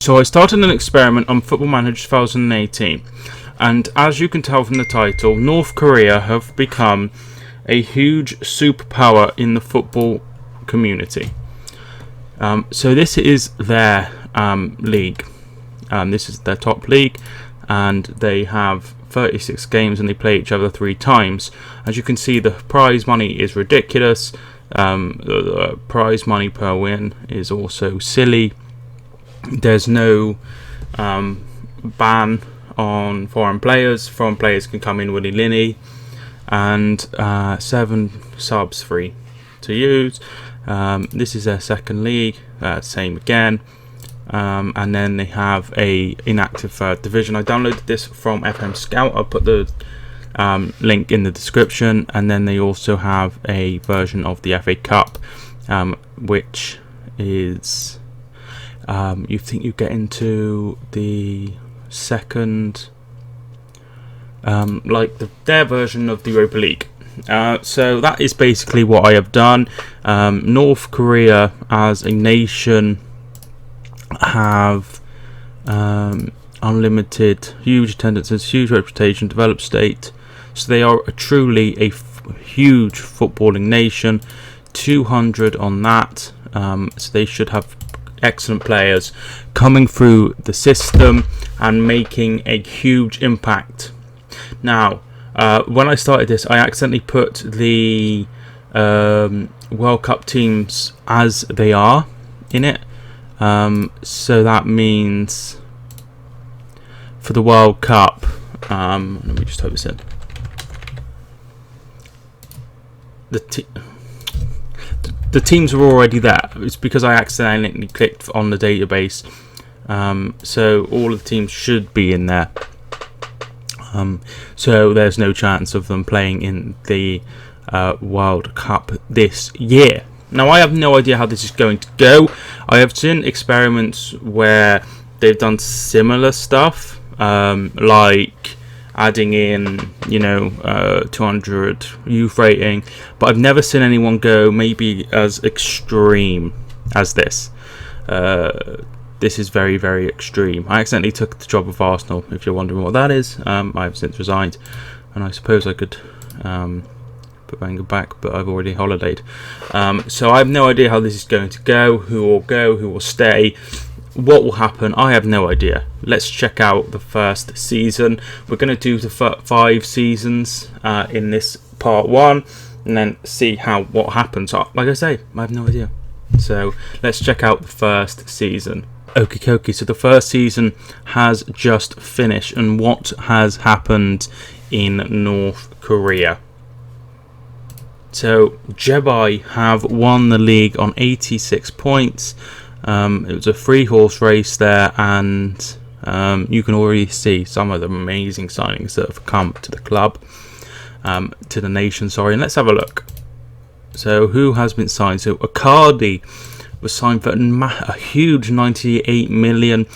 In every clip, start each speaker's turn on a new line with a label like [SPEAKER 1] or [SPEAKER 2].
[SPEAKER 1] So I started an experiment on Football Manager 2018, and as you can tell from the title, North Korea have become a huge superpower in the football community. So this is their league. This is their top league, and they have 36 games and they play each other 3 times. As you can see, the prize money is ridiculous. The prize money per win is also silly. There's no ban on foreign players. Foreign players can come in willy-nilly, and 7 subs free to use. This is their second league, same again. And then they have a inactive third division. I downloaded this from FM Scout. I'll put the link in the description. And then they also have a version of the FA Cup, which is you think you get into the second, their version of the Europa League. So that is basically what I have done. North Korea as a nation have unlimited, huge attendances, huge reputation, developed state. So they are truly a huge footballing nation. 200 on that. So they should have excellent players coming through the system and making a huge impact. Now, when I started this, I accidentally put the World Cup teams as they are in it. So that means for the World Cup, let me just type this in. The teams are already there. It's because I accidentally clicked on the database. So all of the teams should be in there. So there's no chance of them playing in the World Cup this year. Now, I have no idea how this is going to go. I have seen experiments where they've done similar stuff, like adding in, 200 youth rating, but I've never seen anyone go maybe as extreme as this. This is very, very extreme. I accidentally took the job of Arsenal, if you're wondering what that is. I have since resigned, and I suppose I could put Wenger back, but I've already holidayed. So I have no idea how this is going to go, who will stay, what will happen. I have no idea. Let's check out the first season. We're going to do the 5 seasons in this part 1, and then see what happens. Like I say, I have no idea. So let's check out the first season. Okie dokie, so the first season has just finished, and what has happened in North Korea? So Jebai have won the league on 86 points. It was a 3-horse race there, and you can already see some of the amazing signings that have come to the club, to the nation, sorry. And let's have a look. So who has been signed? So Akadi was signed for a huge 98 million.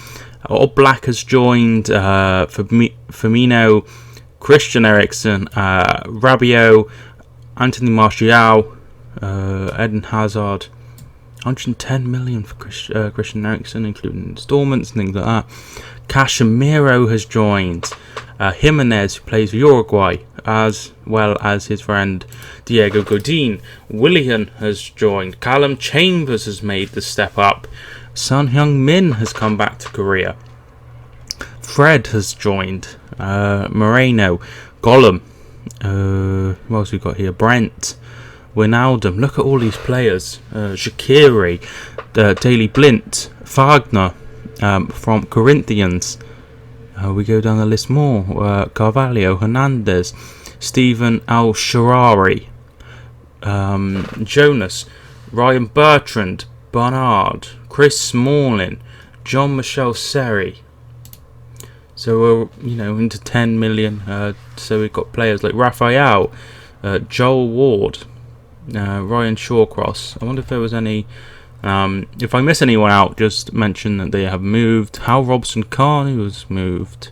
[SPEAKER 1] All Black has joined, Firmino, Christian Eriksen, Rabiot, Anthony Martial, Eden Hazard. 110 million for Christian Eriksen, including installments and things like that. Casemiro has joined. Jimenez, who plays for Uruguay, as well as his friend Diego Godin. Willian has joined. Callum Chambers has made the step up. Son Heung-min has come back to Korea. Fred has joined. Moreno, Gollum. Who else we got here? Brent, Wijnaldum. Look at all these players. Shaqiri, Daley Blint, Wagner from Corinthians. We go down the list more. Carvalho, Hernandez, Stephen Al-Sharari, Jonas, Ryan Bertrand, Bernard, Chris Smalling, John Michel Seri. So we're into 10 million. So we've got players like Raphael, Joel Ward, Ryan Shawcross. I wonder if there was any. If I miss anyone out, just mention that they have moved. Hal Robson Khan, who has moved.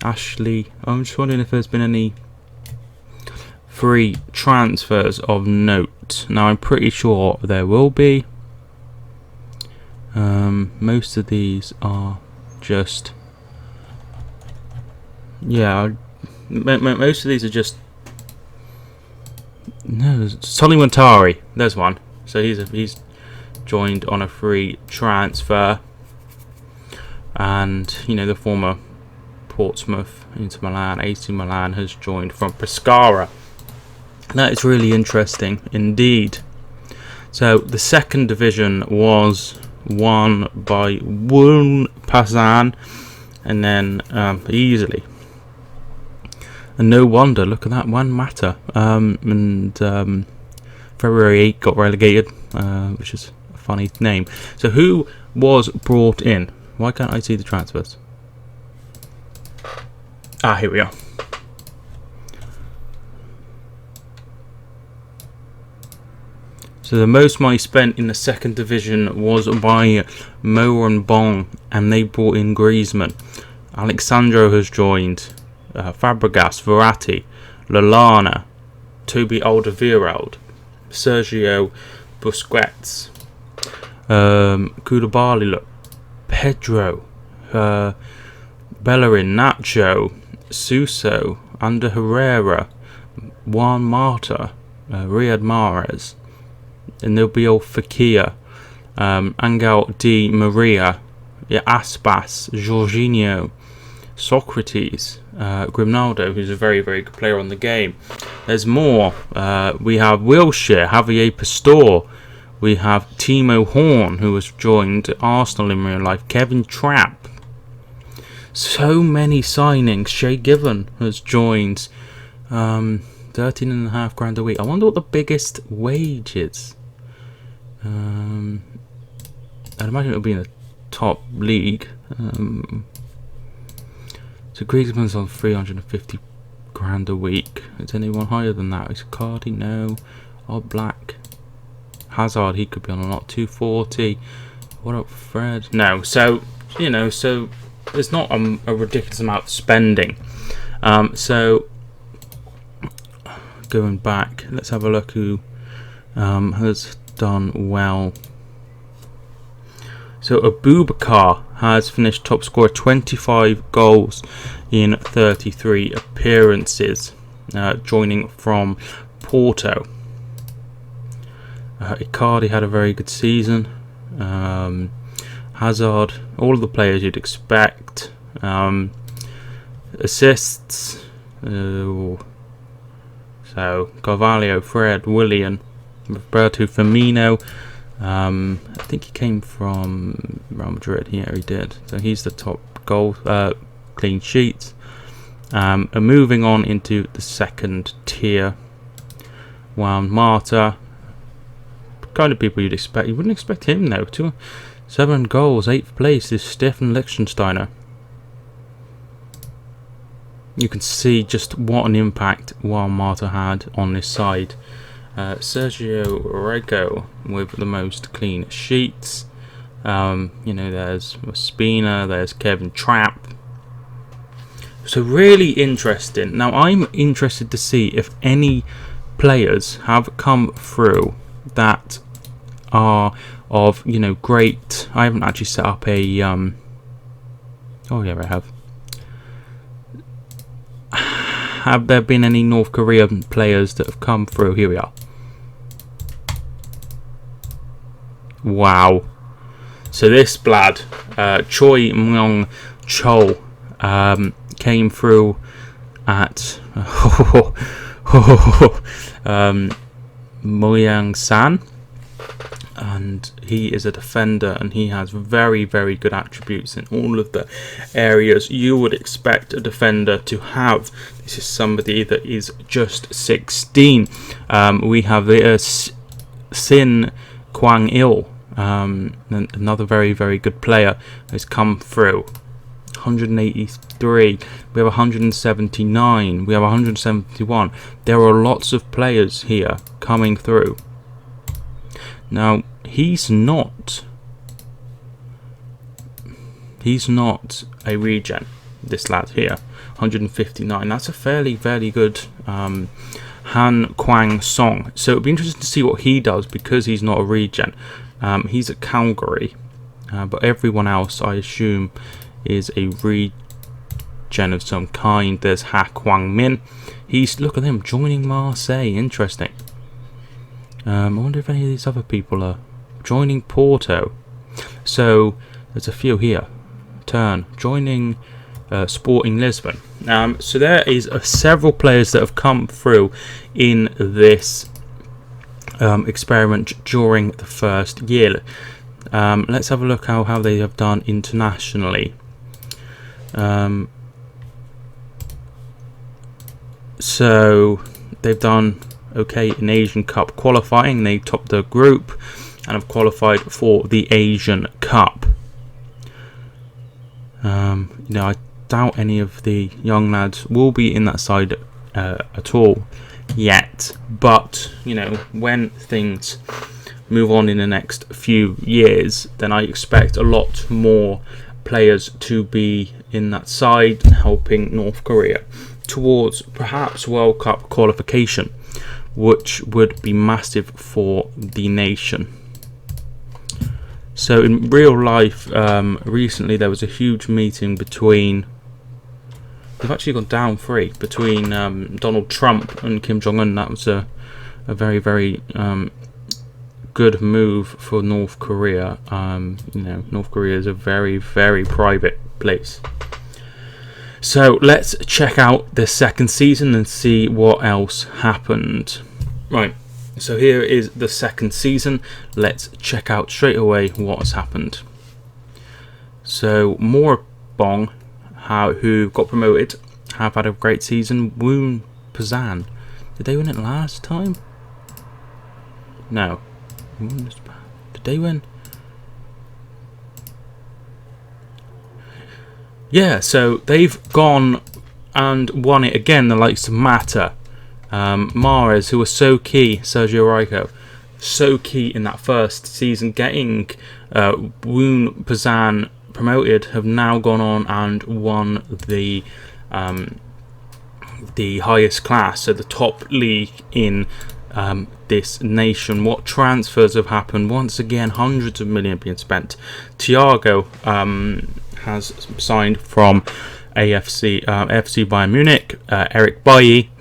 [SPEAKER 1] Ashley. I'm just wondering if there's been any free transfers of note. Now I'm pretty sure there will be. Most of these are just, yeah, most of these are just, no, Sonny Montari, there's one. So he's joined on a free transfer, and you know, the former Portsmouth, Inter Milan, AC Milan has joined from Pescara. That is really interesting indeed. So the second division was won by Wun Pasan, and then easily. And no wonder, look at that, one matter. February 8 got relegated, which is a funny name. So who was brought in? Why can't I see the transfers? Ah, here we are. So the most money spent in the second division was by Morenbon, and they brought in Griezmann. Alexandro has joined, Fabregas, Verratti, Lallana, Toby Alderweireld, Sergio Busquets, Koulibaly, look, Pedro, Bellerin, Nacho, Suso, Ander Herrera, Juan Mata, Riyad Mahrez, Nabil Fekir, Angel Di Maria, Aspas, Jorginho, Socrates, Grimaldo, who's a very, very good player on the game. There's more. We have Wilshere, Javier Pastore. We have Timo Horn, who has joined Arsenal in real life. Kevin Trapp. So many signings. Shay Given has joined. 13.5 grand a week. I wonder what the biggest wage is. I'd imagine it'll be in the top league. So Griezmann's on 350 grand a week. Is anyone higher than that? Is Cardi? No. Odd Black. Hazard, he could be on a lot. 240. What up, Fred? No. So, you know, so there's not a ridiculous amount of spending. So going back, let's have a look who has done well. So Abubakar has finished top scorer, 25 goals in 33 appearances, joining from Porto. Icardi had a very good season. Hazard, all of the players you'd expect. Assists, so Carvalho, Fred, Willian, Roberto Firmino. I think he came from Real Madrid. Yeah, he did. So he's the top goal, clean sheets. And moving on into the second tier, Juan Mata, kind of people you'd expect. You wouldn't expect him though. 7 goals, 8th place is Stefan Lichtsteiner. You can see just what an impact Juan Mata had on this side. Sergio Rego with the most clean sheets. You know, there's Spina, there's Kevin Trapp. So really interesting. Now I'm interested to see if any players have come through that are of, you know, great. I haven't actually set up a oh yeah, I have. Have there been any North Korean players that have come through? Here we are. Wow. So this lad, Choi Myung Chol, came through at Moyang San, and he is a defender, and he has very, very good attributes in all of the areas you would expect a defender to have. This is somebody that is just 16. We have Sin Kwang Il, another very, very good player who's come through. 183. We have 179. We have 171. There are lots of players here coming through. Now he's not a regen, this lad here. 159. That's a fairly good Han Kwang Song. So it'll be interesting to see what he does, because he's not a regen. He's at Calgary, but everyone else, I assume, is a regen of some kind. There's Ha Kwang Min. Look at him joining Marseille. Interesting. I wonder if any of these other people are joining Porto. So there's a few here. Joining Sporting Lisbon. So there is several players that have come through in this experiment during the first year. Let's have a look how they have done internationally. So they've done okay in Asian Cup qualifying. They topped the group and have qualified for the Asian Cup. I doubt any of the young lads will be in that side at all yet, but when things move on in the next few years, then I expect a lot more players to be in that side helping North Korea towards perhaps World Cup qualification, which would be massive for the nation. So in real life, recently there was a huge meeting between, they've actually gone down 3, between Donald Trump and Kim Jong-Un. That was a very, very good move for North Korea. North Korea is a very, very private place. So let's check out the second season and see what else happened. Right. So here is the second season. Let's check out straight away what has happened. So Morabong, who got promoted, have had a great season. Woon Pazan, did they win it last time? No. Did they win? Yeah, so they've gone and won it again. The likes of Mata, Mahrez, who was so key, Sergio Rico, so key in that first season, getting Woon Pazan promoted, have now gone on and won the highest class, so the top league in this nation. What transfers have happened? Once again, hundreds of millions being spent. Thiago has signed from FC Bayern Munich. Eric Bailly,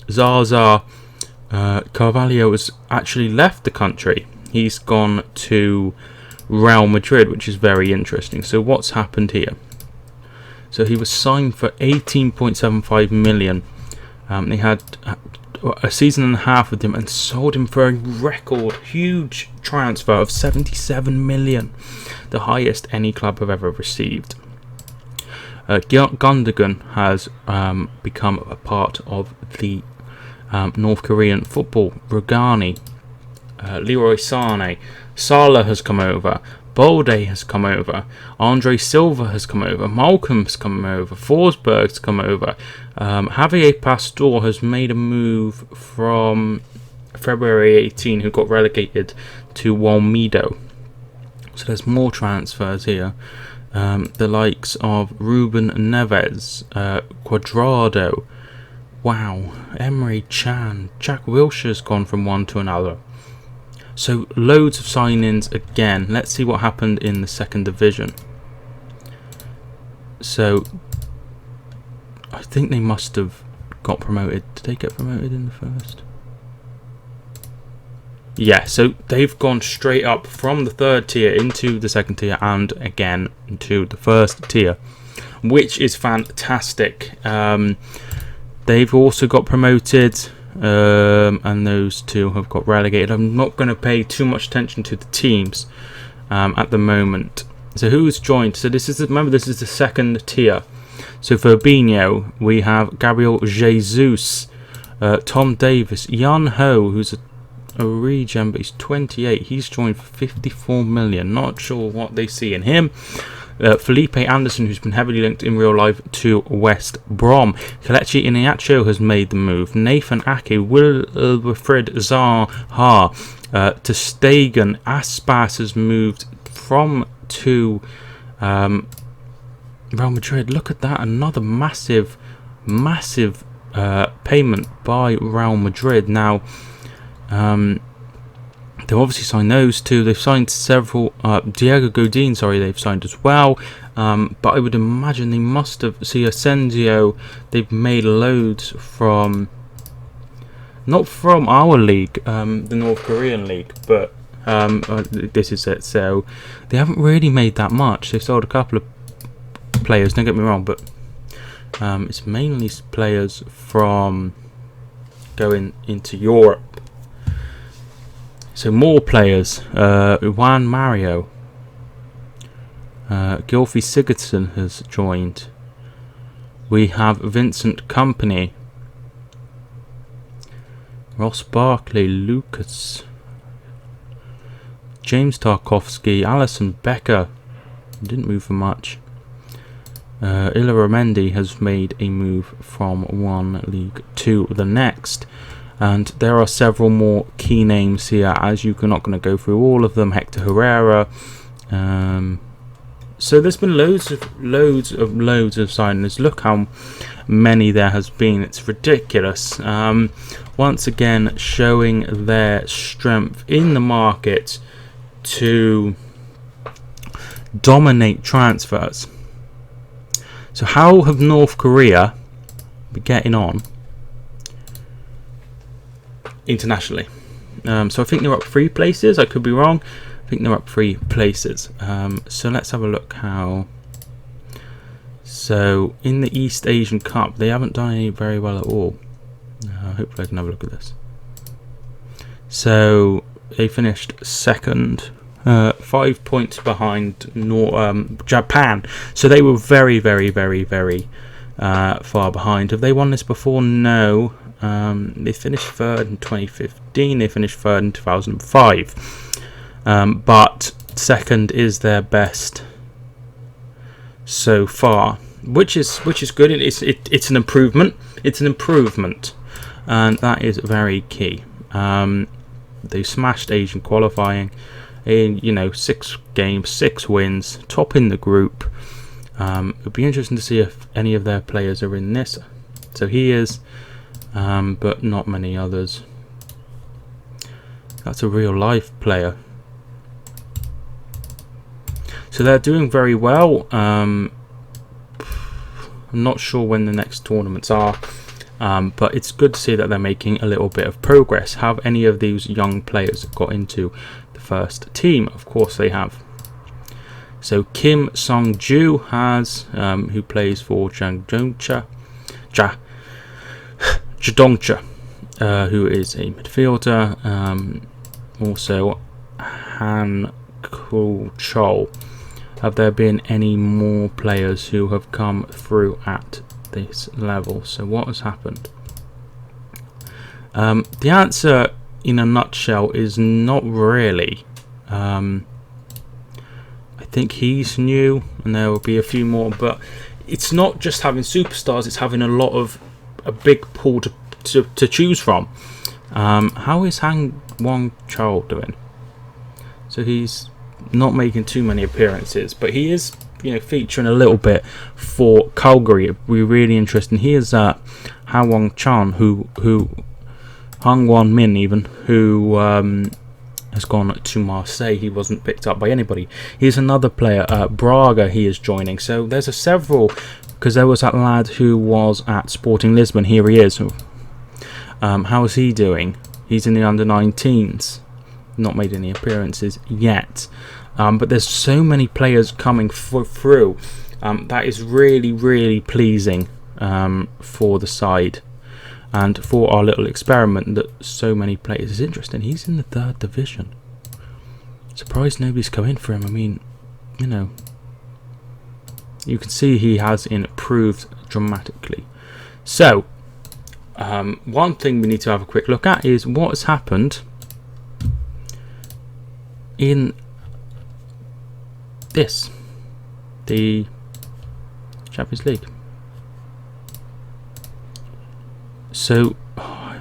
[SPEAKER 1] Zaza Carvalho has actually left the country. He's gone to Real Madrid, which is very interesting. So what's happened here? So he was signed for 18.75 million. They had a season and a half with him and sold him for a record huge transfer of 77 million, the highest any club have ever received. Gundogan has become a part of the North Korean football. Rugani, Leroy Sane, Salah has come over, Bolde has come over, Andre Silva has come over, Malcolm's come over, Forsberg's come over, Javier Pastor has made a move from February 18, who got relegated to Walmedo. So there's more transfers here. The likes of Ruben Neves, Cuadrado, wow, Emery Chan, Jack Wilshere's gone from one to another. So loads of sign-ins again. Let's see what happened in the second division. So I think they must have got promoted. Did they get promoted in the first? Yeah, so they've gone straight up from the third tier into the second tier and again into the first tier, which is fantastic. They've also got promoted, and those two have got relegated. I'm not going to pay too much attention to the teams at the moment. So who's joined? So this is the second tier. So for Fabinho, we have Gabriel Jesus, Tom Davis, Jan Ho, who's a regen, but he's 28. He's joined for 54 million. Not sure what they see in him. Felipe Anderson, who's been heavily linked in real life to West Brom. Kelechi Iheanacho has made the move. Nathan Ake, Wilfried Zaha, to Stegen. Aspas has moved to Real Madrid. Look at that, another massive payment by Real Madrid. Now, there they've obviously signed those two. They've signed several. Diego Godin, sorry, they've signed as well. But I would imagine they must have. See, Asensio, they've made loads from. Not from our league, the North Korean league, but this is it. So they haven't really made that much. They've sold a couple of players. Don't get me wrong, but it's mainly players from going into Europe. So more players. Juan Mario. Gylfi Sigurdsson has joined. We have Vincent Kompany. Ross Barkley, Lucas, James Tarkowski, Alisson Becker, didn't move for much. Illaramendi has made a move from one league to the next, and there are several more key names here, as you're not going to go through all of them. Hector Herrera. So there's been loads of signings. Look how many there has been. It's ridiculous. Once again, showing their strength in the market to dominate transfers. So how have North Korea been getting on internationally? So I think they're up 3 places. I could be wrong. I think they're up 3 places. So let's have a look how. So in the East Asian Cup, they haven't done very well at all. Hopefully I can have a look at this. So they finished second, 5 points behind Japan. So they were very, very, very, very far behind. Have they won this before? No. They finished third in 2015. They finished third in 2005. But second is their best so far, which is good. It's an improvement. It's an improvement, and that is very key. They smashed Asian qualifying in 6 games, 6 wins, top in the group. It would be interesting to see if any of their players are in this. So he is, but not many others. That's a real life player. So they're doing very well. I'm not sure when the next tournaments are, but it's good to see that they're making a little bit of progress. Have any of these young players got into the first team? Of course they have. So Kim Song-ju has, who plays for Jadongcha, who is a midfielder. Also Han Kul-chol. Have there been any more players who have come through at this level? So what has happened? The answer in a nutshell is not really. I think he's new, and there will be a few more, but it's not just having superstars, it's having a big pool to choose from. How is Han Wong-chol doing? So he's not making too many appearances, but he is featuring a little bit for Calgary. It'd be really interesting. Here's Ha Won-chan, who Hung Won Min even, who has gone to Marseille. He wasn't picked up by anybody. Here's another player, Braga. He is joining. So there's several, because there was that lad who was at Sporting Lisbon. Here he is. How is he doing? He's in the under-19s. Not made any appearances yet, but there's so many players coming through. That is really, really pleasing for the side and for our little experiment, that so many players. It's interesting. He's in the 3rd division. Surprised nobody's come in for him. I mean, you can see he has improved dramatically. So one thing we need to have a quick look at is what has happened in the Champions League. So I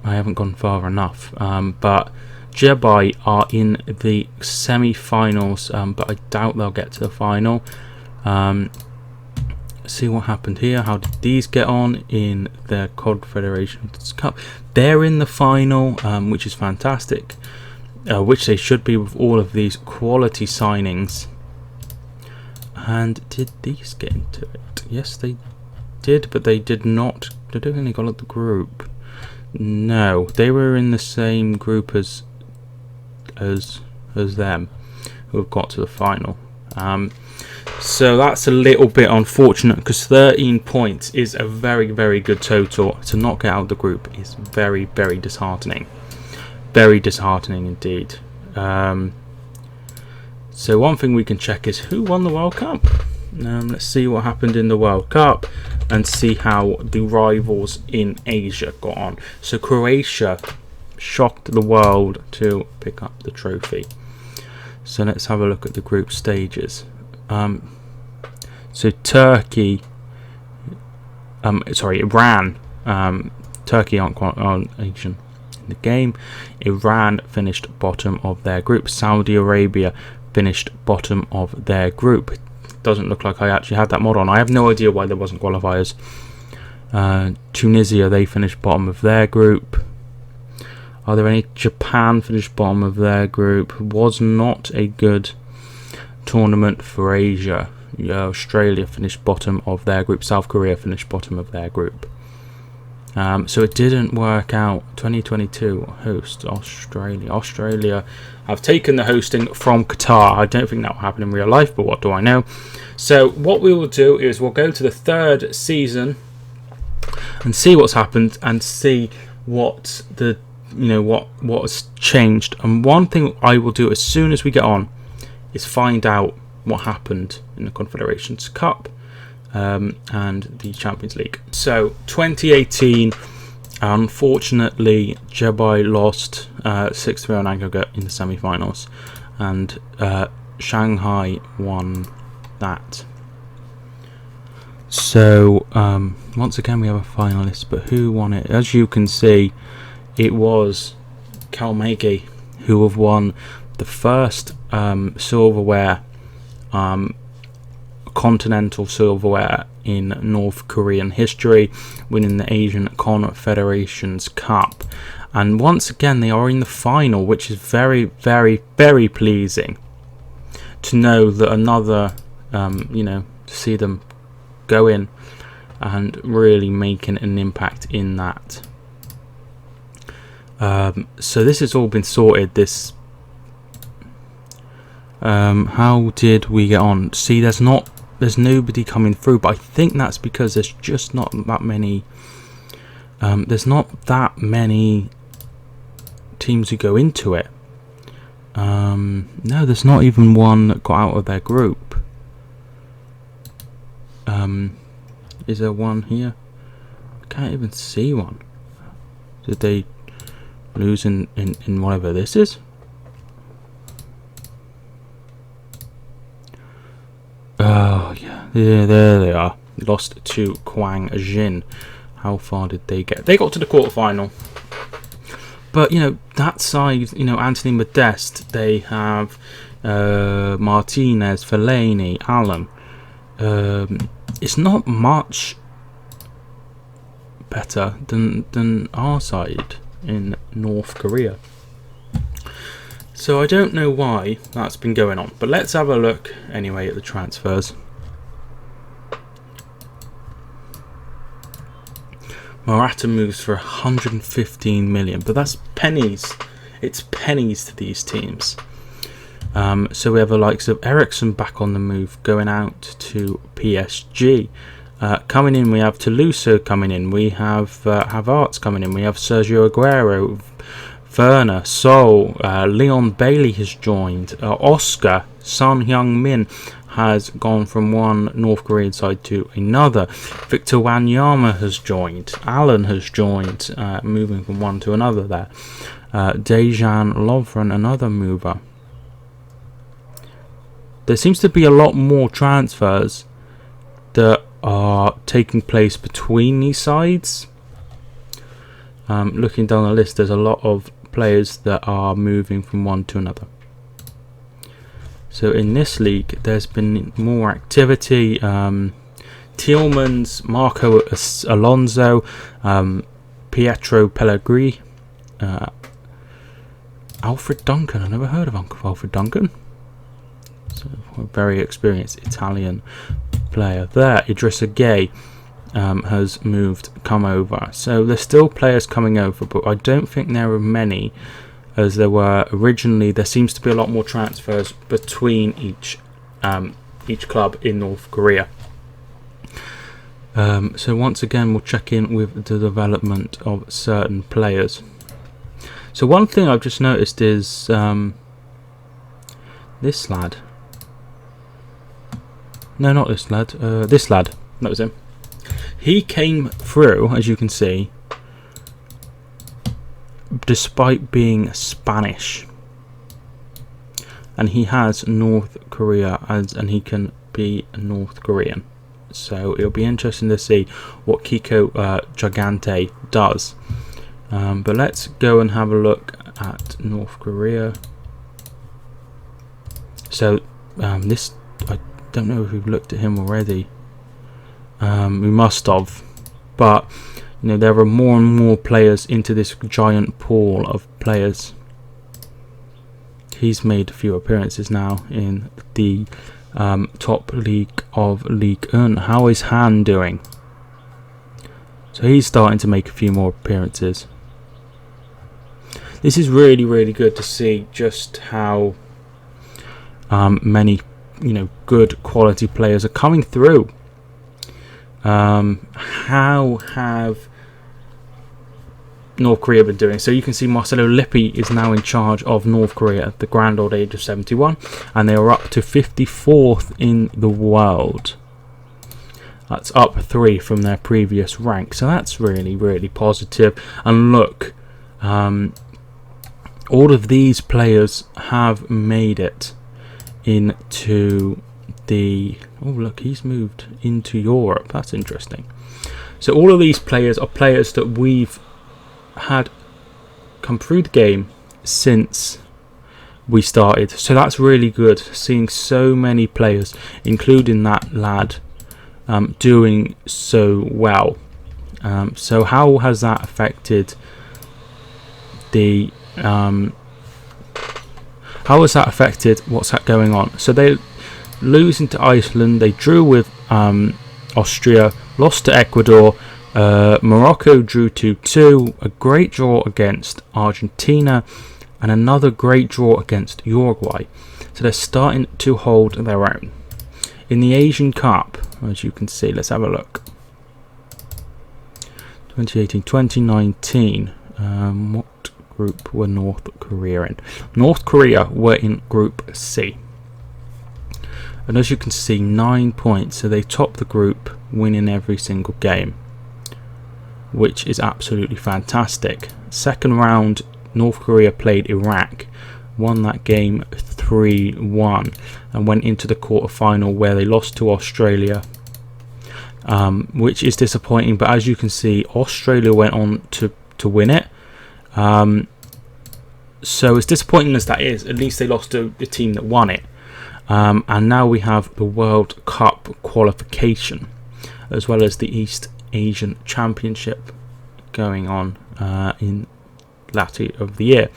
[SPEAKER 1] haven't gone far enough, but Jebai are in the semi-finals, but I doubt they'll get to the final. See what happened here. How did these get on in their Confederations Cup? They're in the final, which is fantastic. which they should be with all of these quality signings. And did these get into it? Yes, they did, but they did not. I don't think they got at the group. No, they were in the same group as them, who have got to the final. So that's a little bit unfortunate, because 13 points is a very, very good total. To not get out of the group is very, very disheartening. Very disheartening indeed. So one thing we can check is who won the World Cup. Let's see what happened in the World Cup and see how the rivals in Asia got on. So Croatia shocked the world to pick up the trophy. So let's have a look at the group stages. So Turkey, Iran. Turkey aren't Asian in the game. Iran finished bottom of their group. Saudi Arabia finished bottom of their group. Doesn't look like I actually had that mod on. I have no idea why there wasn't qualifiers. Tunisia, they finished bottom of their group. Are there any? Japan finished bottom of their group. Was not a good tournament for Asia. Australia finished bottom of their group. South Korea finished bottom of their group. So it didn't work out. 2022 host Australia. Australia have taken the hosting from Qatar. I don't think that will happen in real life, but what do I know? So what we will do is we'll go to the third season and see what's happened and see what the what has changed. And one thing I will do as soon as we get on is find out what happened in the Confederations Cup and the Champions League. So 2018, unfortunately, Jebai lost 6-3 on aggregate in the semi-finals, and Shanghai won that. So once again we have a finalist, but who won it? As you can see, it was Kalmegi who have won the first silverware, continental silverware in North Korean history, winning the Asian Confederations Cup. And once again they are in the final, which is very, very, very pleasing to know that another to see them go in and really making an impact in that. So this has all been sorted. This how did we get on? See, there's nobody coming through, but I think that's because there's just not that many teams who go into it. No, there's not even one that got out of their group. Is there one here? I can't even see one. Did they lose in whatever this is? Oh yeah, there they are. Lost to Quang Jin. How far did they get? They got to the quarterfinal. But that side, Anthony Modeste, they have Martinez, Fellaini, Allen. It's not much better than our side in North Korea. So I don't know why that's been going on, but let's have a look anyway at the transfers. Morata moves for 115 million, but that's pennies. It's pennies to these teams. So we have the likes of Ericsson back on the move, going out to PSG. Coming in, we have Toulouse coming in. We have Havertz coming in. We have Sergio Aguero, Werner, Sol, Leon Bailey has joined. Oscar, Son Heung-min has gone from one North Korean side to another. Victor Wanyama has joined. Allen has joined, moving from one to another there. Dejan Lovren, another mover. There seems to be a lot more transfers that are taking place between these sides. Looking down the list, there's a lot of players that are moving from one to another. So in this league, there's been more activity. Tielemans, Marco Alonso, Pietro Pellegrini, Alfred Duncan. I never heard of Uncle Alfred Duncan. So a very experienced Italian player there. Idrissa Gueye has come over. So there's still players coming over, but I don't think there are many as there were originally. There seems to be a lot more transfers between each club in North Korea. So once again, we'll check in with the development of certain players. So one thing I've just noticed is this lad. No, not this lad. This lad. That was him. He came through, as you can see, despite being Spanish. And he has North Korea and he can be North Korean. So it'll be interesting to see what Kiko Gigante does. But let's go and have a look at North Korea. So this, I don't know if we've looked at him already. We must have, but you know, there are more and more players into this giant pool of players. He's made a few appearances now in the top league of Ligue 1. How is Han doing? So he's starting to make a few more appearances. This is really, really good to see just how many, you know, good quality players are coming through. How have North Korea been doing? So you can see Marcelo Lippi is now in charge of North Korea at the grand old age of 71, and they are up to 54th in the world. That's up 3 from their previous rank, so that's really, really positive. And look, all of these players have made it into the... Oh, look, he's moved into Europe. That's interesting. So all of these players are players that we've had come through the game since we started. So that's really good, seeing so many players, including that lad, doing so well. So how has that affected the... how has that affected what's going on? So they losing to Iceland, they drew with Austria, lost to Ecuador, Morocco drew 2-2, a great draw against Argentina, and another great draw against Uruguay. So they're starting to hold their own. In the Asian Cup, as you can see, let's have a look. 2018-2019, what group were North Korea in? North Korea were in Group C. And as you can see, 9 points, so they top the group, winning every single game, which is absolutely fantastic. Second round, North Korea played Iraq, won that game 3-1, and went into the quarter-final where they lost to Australia, which is disappointing. But as you can see, Australia went on to win it. So as disappointing as that is, at least they lost to the team that won it. And now we have the World Cup qualification, as well as the East Asian Championship going on in latter of the year.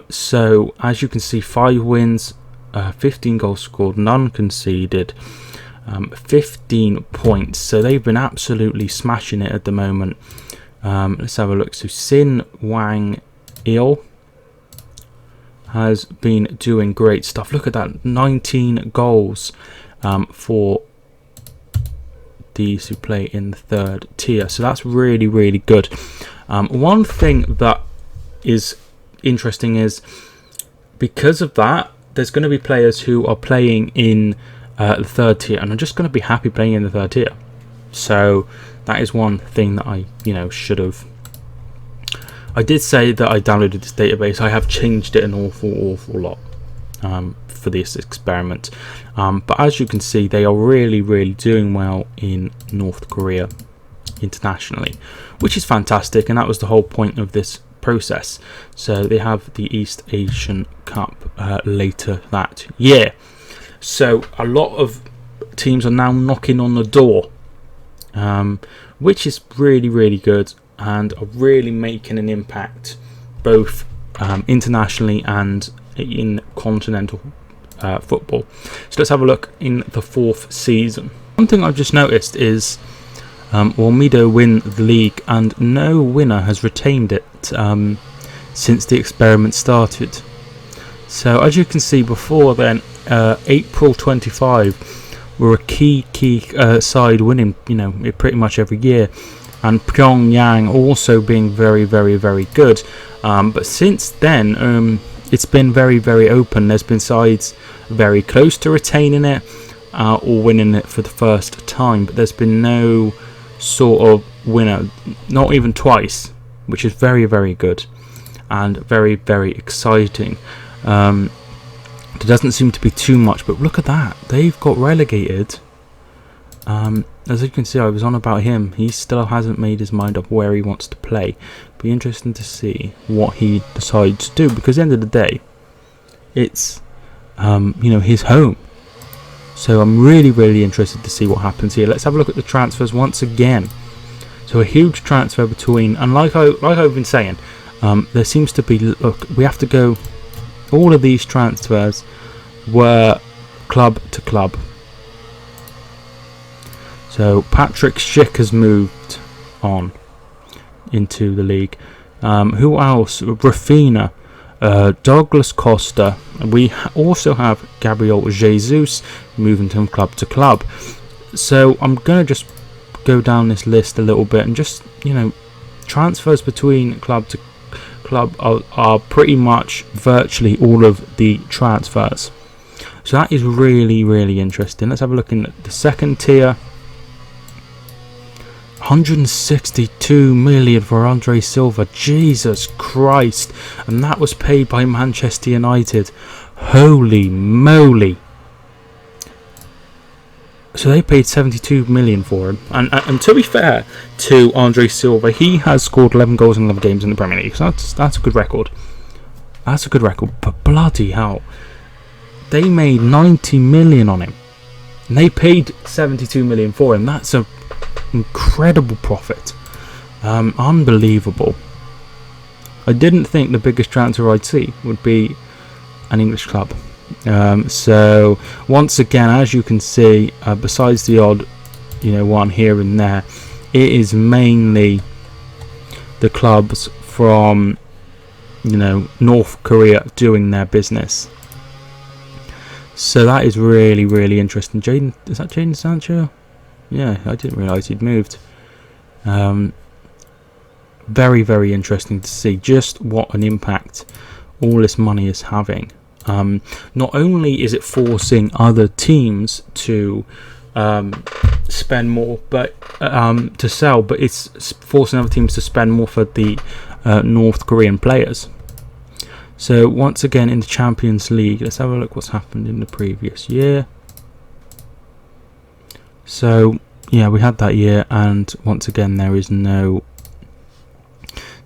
[SPEAKER 1] So as you can see, 5 wins, 15 goals scored, none conceded, 15 points. So they've been absolutely smashing it at the moment. Let's have a look. So Sin Wang Il has been doing great stuff. Look at that, 19 goals for these who play in the 3rd tier. So that's really, really good. One thing that is interesting is, because of that, there's going to be players who are playing in the 3rd tier and are just going to be happy playing in the 3rd tier. So that is one thing that I, should have. I did say that I downloaded this database. I have changed it an awful lot for this experiment. But as you can see, they are really, really doing well in North Korea internationally, which is fantastic. And that was the whole point of this process. So they have the East Asian Cup later that year. So a lot of teams are now knocking on the door, which is really, really good, and are really making an impact both internationally and in continental football. So let's have a look in the 4th season. One thing I've just noticed is Olmedo win the league and no winner has retained it since the experiment started. So as you can see, before then, April 25 were a key side winning, pretty much every year, and Pyongyang also being very, very, very good. But since then, it's been very, very open. There's been sides very close to retaining it or winning it for the first time, but there's been no sort of winner, not even twice, which is very, very good and very, very exciting. There doesn't seem to be too much, but look at that, they've got relegated. As you can see, I was on about him. He still hasn't made his mind up where he wants to play. Be interesting to see what he decides to do, because at the end of the day, it's his home. So I'm really, really interested to see what happens here. Let's have a look at the transfers once again. So a huge transfer between, and like I've been saying, there seems to be, look, we have to go, all of these transfers were club to club. So Patrick Schick has moved on into the league. Who else? Rafina, Douglas Costa. We also have Gabriel Jesus moving from club to club. So I'm going to just go down this list a little bit and just, transfers between club to club are pretty much virtually all of the transfers. So that is really, really interesting. Let's have a look in the second tier. 162 million for Andre Silva. Jesus Christ. And that was paid by Manchester United. Holy moly. So they paid 72 million for him. And to be fair to Andre Silva, he has scored 11 goals in 11 games in the Premier League. So that's a good record. That's a good record. But bloody hell, they made 90 million on him. And they paid 72 million for him. That's a incredible profit. Unbelievable. I didn't think the biggest transfer I'd see would be an English club. So once again, as you can see, besides the odd one here and there, it is mainly the clubs from North Korea doing their business. So that is really, really interesting. Is that Jadon Sancho? Yeah, I didn't realise he'd moved. Very, very interesting to see just what an impact all this money is having. Not only is it forcing other teams to spend more, but to sell, but it's forcing other teams to spend more for the North Korean players. So once again in the Champions League, let's have a look what's happened in the previous year. So yeah, we had that year, and once again there is no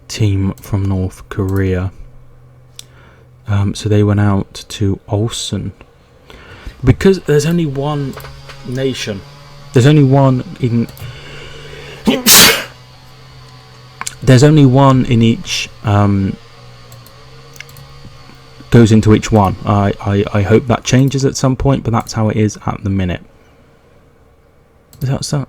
[SPEAKER 1] team from North Korea. So they went out to Ulsan because there's only one nation. There's only one in. There's only one in each. Goes into each one. I hope that changes at some point, but that's how it is at the minute. Is that so?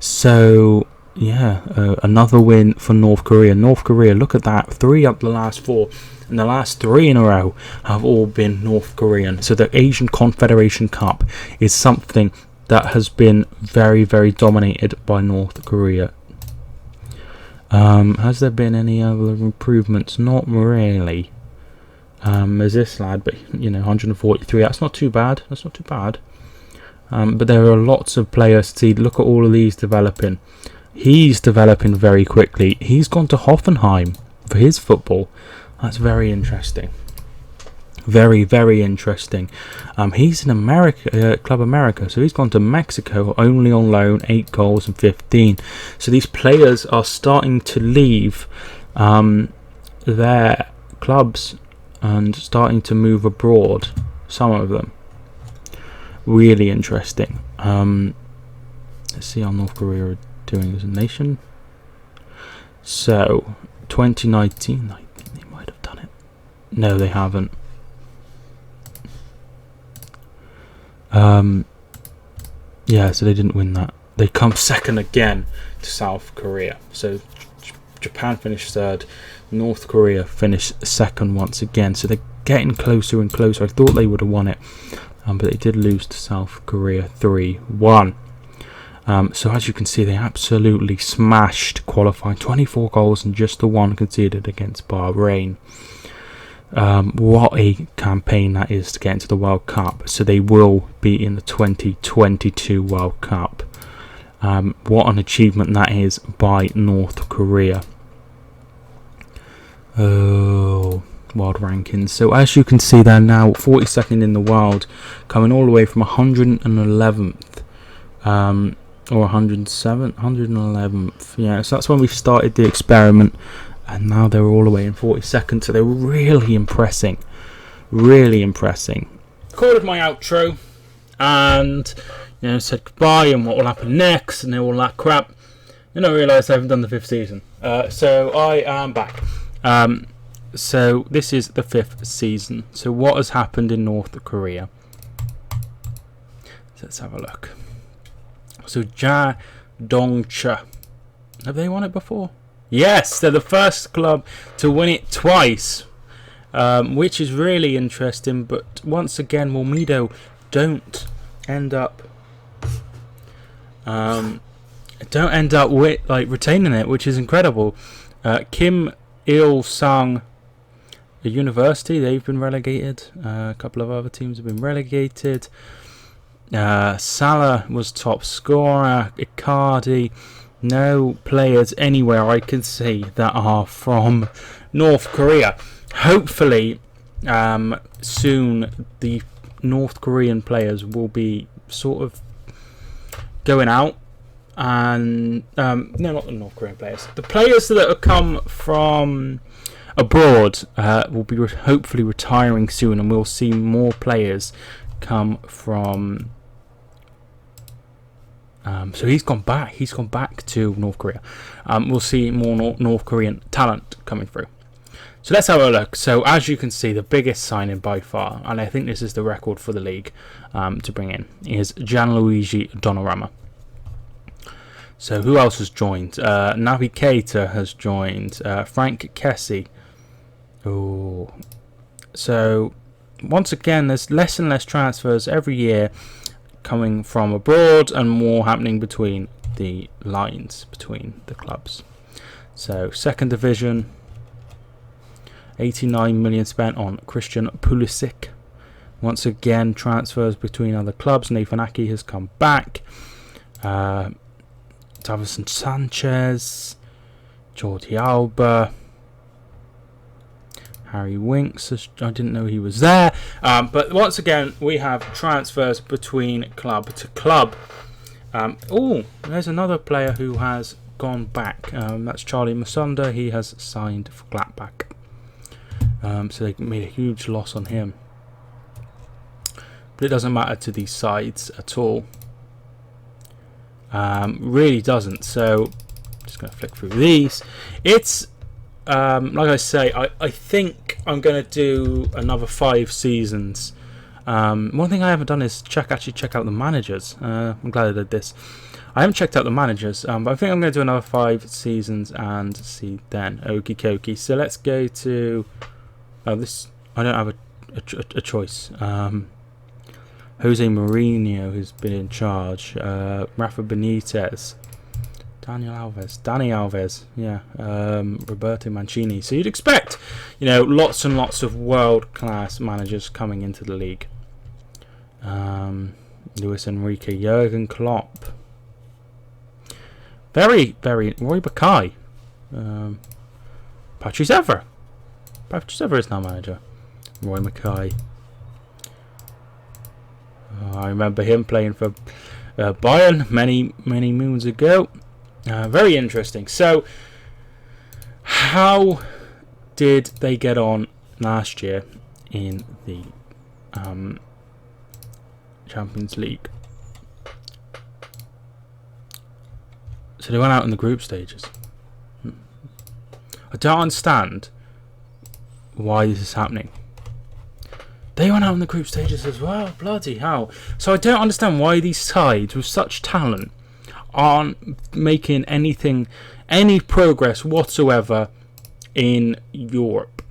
[SPEAKER 1] So yeah, another win for North Korea. North Korea, look at that, 3 up the last 4, and the last 3 in a row have all been North Korean. So the Asian Confederation Cup is something that has been very, very dominated by North Korea. Has there been any other improvements? Not really. There's this lad, but 143. That's not too bad. But there are lots of players to see. Look at all of these developing. He's developing very quickly. He's gone to Hoffenheim for his football. That's very interesting. Very, very interesting. He's in America, Club America, so he's gone to Mexico only on loan, 8 goals and 15. So these players are starting to leave their clubs and starting to move abroad. Some of them. Really interesting. Let's see how North Korea are doing as a nation. So 2019, No, they haven't. Yeah, so they didn't win that. They come second again to South Korea. So Japan finished third. North Korea finished second once again. So they're getting closer and closer. I thought they would have won it, but they did lose to South Korea 3-1. So as you can see, they absolutely smashed qualifying. 24 goals and just the one conceded against Bahrain. What a campaign that is to get into the World Cup. So they will be in the 2022 World Cup. What an achievement that is by North Korea. Oh, world rankings. So as you can see, they're now 42nd in the world, coming all the way from 111th. Or 107th, 111th. Yeah, so that's when we started the experiment. And now they're all the way in 42nd, so they're really impressing. Really impressing. Recorded my outro and said goodbye and what will happen next and all that crap. Then I realised I haven't done the 5th season. So I am back. So this is the 5th season. So what has happened in North Korea? Let's have a look. So Dongcha. Have they won it before? Yes, they're the first club to win it twice, which is really interesting. But once again, Walmido don't end up with retaining it, which is incredible. Kim Il-sung University, they've been relegated. A couple of other teams have been relegated. Salah was top scorer. Icardi. No players anywhere I can see that are from North Korea. Hopefully, soon the North Korean players will be sort of going out. And no, not the North Korean players. The players that have come from abroad will be hopefully retiring soon, and we'll see more players come from. So he's gone back. He's gone back to North Korea. We'll see more North Korean talent coming through. So let's have a look. So as you can see, the biggest signing by far, and I think this is the record for the league to bring in, is Gianluigi Donnarumma. So who else has joined? Naby Keita has joined. Frank Kessie. Oh, so once again, there's less and less transfers every year coming from abroad and more happening between the lines between the clubs. So second division, 89 million spent on Christian Pulisic. Once again, transfers between other clubs. Nathan Ake has come back. Davison Sanchez, Jordi Alba, Harry Winks. I didn't know he was there. But once again, we have transfers between club to club. Oh, there's another player who has gone back. That's Charlie Musonda. He has signed for Gladbach. So they made a huge loss on him. But it doesn't matter to these sides at all. Really doesn't. So just going to flick through these. It's like I say, I think I'm going to do another 5 seasons. One thing I haven't done is check out the managers. I'm glad I did this. I haven't checked out the managers, but I think I'm going to do another 5 seasons and see then. Okie dokie. So let's go to this. I don't have a choice. Jose Mourinho, who's been in charge. Rafa Benitez. Dani Alves, yeah. Roberto Mancini. So you'd expect, lots and lots of world-class managers coming into the league. Luis Enrique, Jurgen Klopp. Very, very... Roy Bakay. Patrice Evra. Patrice Evra is now manager. Roy Bakay. I remember him playing for Bayern many moons ago. Very interesting. So, how did they get on last year in the Champions League? So they went out in the group stages. I don't understand why this is happening. They went out in the group stages as well. Bloody hell. So I don't understand why these sides with such talent aren't making any progress whatsoever in Europe.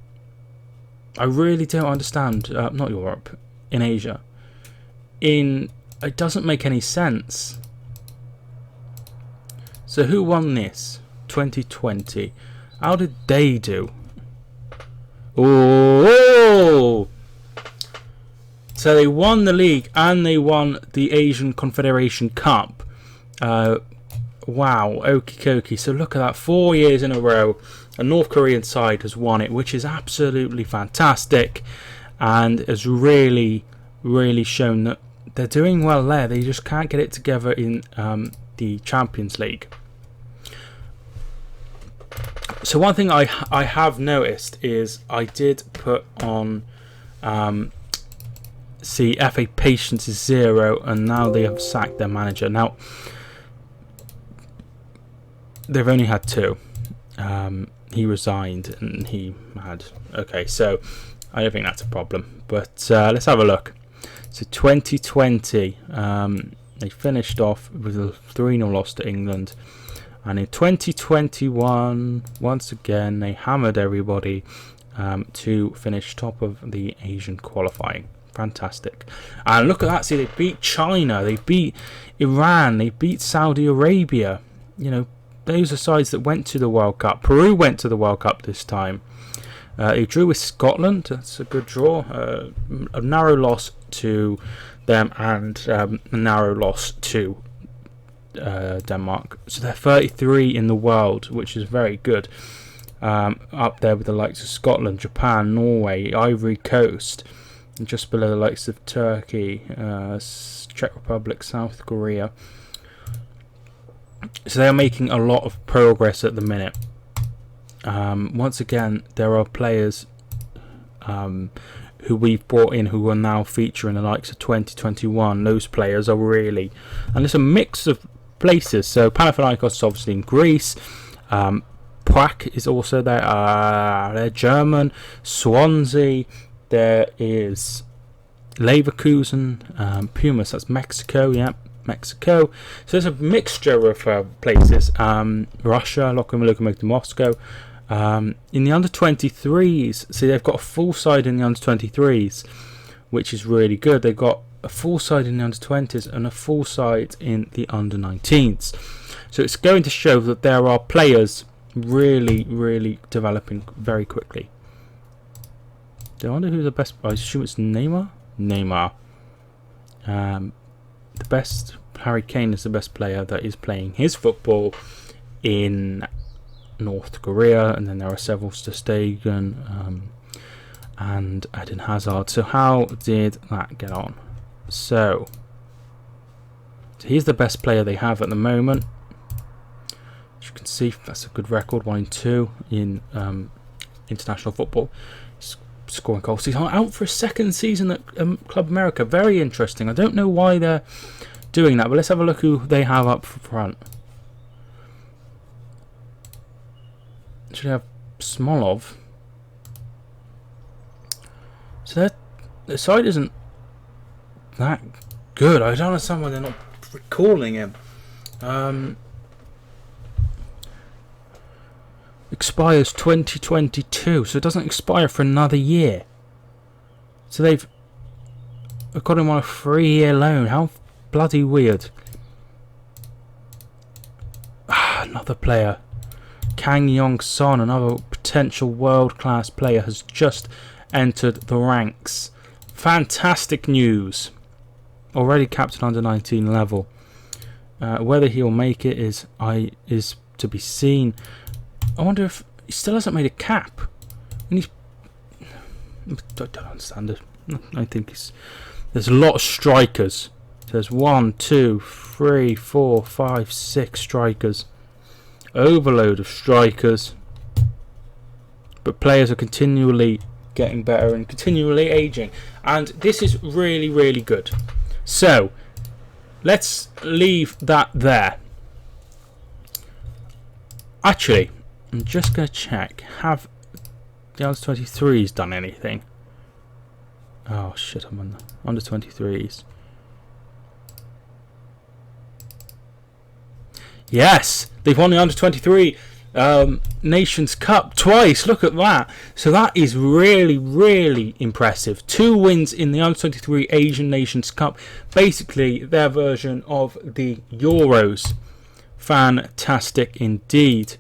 [SPEAKER 1] I really don't understand. Not Europe, in Asia. It doesn't make any sense. So who won this? 2020. How did they do? Oh! So they won the league and they won the Asian Confederation Cup. Wow, okie dokie. So look at that, 4 years in a row, a North Korean side has won it, which is absolutely fantastic, and has really, really shown that they're doing well there. They just can't get it together in the Champions League. So one thing I have noticed is I did put on FA patience is 0, and now they have sacked their manager. Now they've only had 2. He resigned and he had... Okay, so I don't think that's a problem. But let's have a look. So 2020, they finished off with a 3-0 loss to England. And in 2021, once again, they hammered everybody to finish top of the Asian qualifying. Fantastic. And look at that. See, they beat China. They beat Iran. They beat Saudi Arabia. You know, those are sides that went to the World Cup. Peru went to the World Cup this time. They drew with Scotland. That's a good draw. A narrow loss to them and a narrow loss to Denmark. So they're 33 in the world, which is very good. Up there with the likes of Scotland, Japan, Norway, Ivory Coast, and just below the likes of Turkey, Czech Republic, South Korea. So they are making a lot of progress at the minute. Once again, there are players who we've brought in who are now featuring the likes of 2021. Those players are really... And there's a mix of places. So Panathinaikos is obviously in Greece. Prague is also there. They're German. Swansea. There is Leverkusen. Pumas, that's Mexico. Yep. Mexico. So there's a mixture of places. Russia, Lokomotiv Moscow. In the under 23s, see, they've got a full side in the under 23s, which is really good. They've got a full side in the under 20s and a full side in the under 19s. So it's going to show that there are players really, really developing very quickly. Do I wonder who's the best? I assume it's Neymar. The best, Harry Kane is the best player that is playing his football in North Korea, and then there are several Ter Stegen and Eden Hazard. So how did that get on? So he's the best player they have at the moment. As you can see, that's a good record, 1-2 in international football. He's scoring goals. He's out for a second season at Club America. Very interesting. I don't know why they're doing that, but let's have a look who they have up front. Should have Smolov. So the side isn't that good. I don't understand why they're not recalling him. Expires 2022, so it doesn't expire for another year. So they've got him on a 3-year loan. How bloody weird. Another player. Kang Yong-son, another potential world-class player, has just entered the ranks. Fantastic news. Already captain under 19 level. Whether he'll make it is to be seen. I wonder if he still hasn't made a cap. And I don't understand it. I think there's a lot of strikers. There's 1, 2, 3, 4, 5, 6 strikers. Overload of strikers, but players are continually getting better and continually aging, and this is really, really good. So let's leave that there. Actually, I'm just going to check, have the under 23s done anything? Oh shit, I'm on the under 23s. Yes, they've won the under 23 Nations Cup twice. Look at that. So that is really, really impressive. 2 wins in the under 23 Asian Nations Cup, basically their version of the Euros. Fantastic indeed.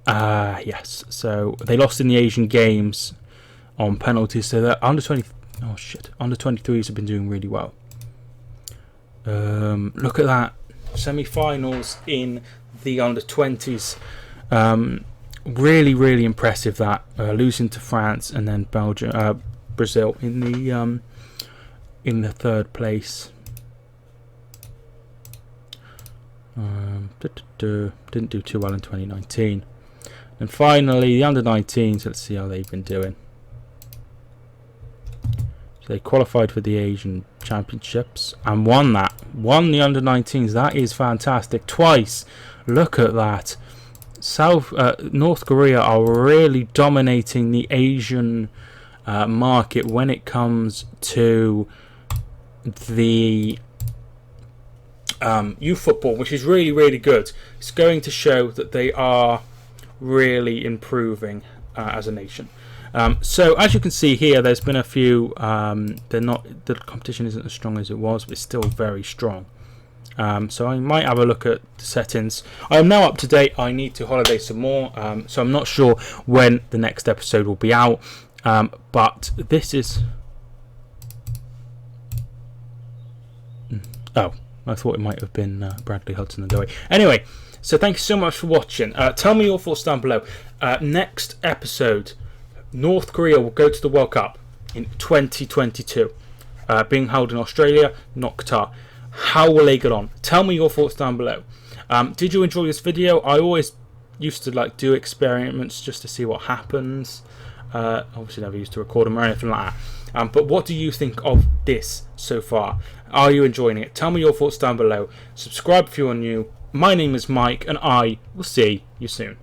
[SPEAKER 1] Yes, so they lost in the Asian Games on penalties, so that under 23s have been doing really well. Look at that, semi-finals in the under 20s. Really, really impressive. That losing to France and then Brazil in the third place. Didn't do too well in 2019. And finally, the under 19s. Let's see how they've been doing. So they qualified for the Asian Championships and won that. Won the under 19s. That is fantastic. Twice. Look at that. North Korea are really dominating the Asian market when it comes to the youth football, which is really, really good. It's going to show that they are really improving as a nation. So as you can see here, there's been a few. The competition isn't as strong as it was, but it's still very strong. So I might have a look at the settings. I am now up to date. I need to holiday some more, so I'm not sure when the next episode will be out. But this is. Oh, I thought it might have been Bradley Hudson-Odoi. Anyway, so thank you so much for watching. Tell me your thoughts down below. Next episode, North Korea will go to the World Cup in 2022, being held in Australia, not Qatar. How will they get on? Tell me your thoughts down below. Did you enjoy this video? I always used to do experiments just to see what happens. Obviously never used to record them or anything like that. But what do you think of this so far? Are you enjoying it? Tell me your thoughts down below. Subscribe if you are new. My name is Mike, and I will see you soon.